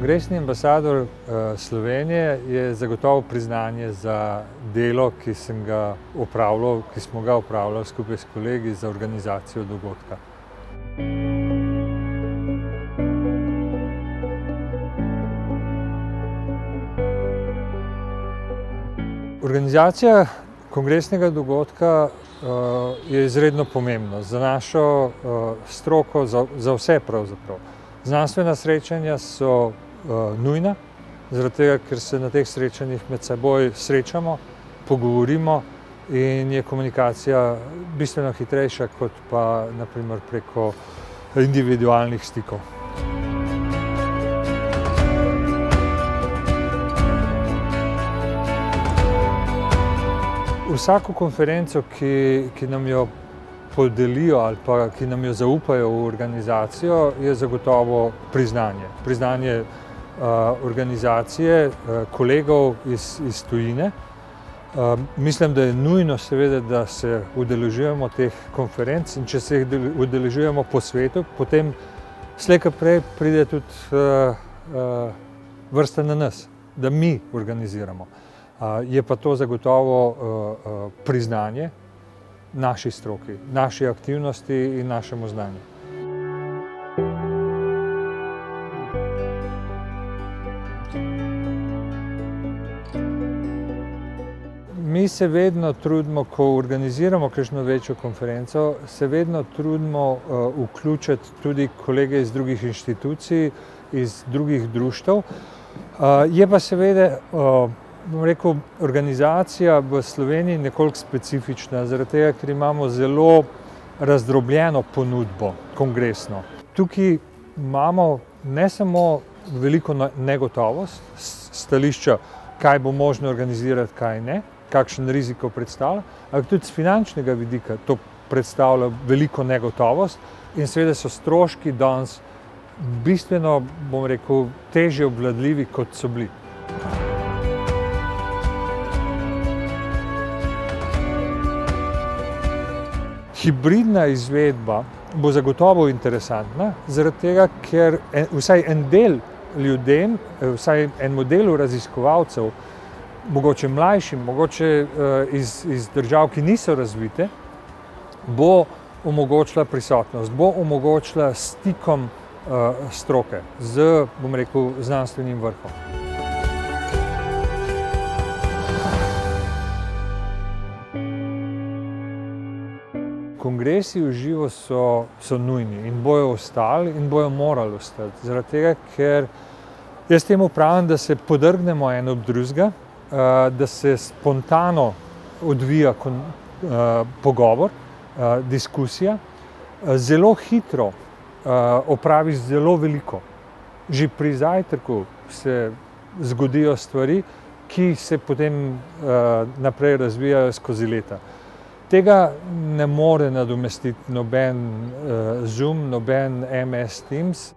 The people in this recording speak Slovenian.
Kongresni ambasador Slovenije je zagotovo priznanje za delo, ki smo ga opravljali skupaj s kolegi za organizacijo dogodka. Organizacija kongresnega dogodka je izredno pomembna za našo stroko, za vse pravzaprav. Znanstvena srečanja so nujna, zaradi tega, ker se na teh srečanjih med seboj srečamo, pogovorimo in je komunikacija bistveno hitrejša kot pa na primer preko individualnih stikov. Vsako konferenco, ki nam jo podelijo ali pa ki nam jo zaupajo v organizacijo, je zagotovo priznanje. Priznanje organizacije, kolegov iz tujine. Mislim, da je nujno seveda, da se udeležujemo teh konferenc in če se jih udeležujemo po svetu, potem slej ko prej pride tudi vrsta na nas, da mi organiziramo. Je pa to zagotovo priznanje naši stroki, naši aktivnosti in našemu znanju. Mi se vedno trudimo, ko organiziramo kakšno večjo konferenco, se vedno trudimo vključiti tudi kolege iz drugih inštitucij, iz drugih društev. Je pa seveda, bom rekel, organizacija v Sloveniji nekoliko specifična, zaradi tega, ker imamo zelo razdrobljeno ponudbo kongresno. Tukaj imamo ne samo veliko negotovost stališča, kaj bo možno organizirati, kaj ne, kakšen riziko predstavlja, ampak tudi z finančnega vidika to predstavlja veliko negotovost in seveda so stroški danes bistveno, bom rekel, težje obvladljivi, kot so bili. Hibridna izvedba bo zagotovo interesantna, zaradi tega, ker vsaj en del ljudem, vsaj enemu delu raziskovalcev, mogoče mlajšim, mogoče iz držav, ki niso razvite, bo omogočila prisotnost, bo omogočila stikom stroke z, bom rekel, znanstvenim vrhom. Kongresi v živo so nujni in bojo ostali in bojo morali ostati, zaradi tega, ker jaz temu pravim, da se podrgnemo en ob drugega, da se spontano odvija pogovor, diskusija, zelo hitro opraviš zelo veliko. Že pri zajtrku se zgodijo stvari, ki se potem naprej razvijajo skozi leta. Tega ne more nadomestiti noben Zoom, noben MS Teams.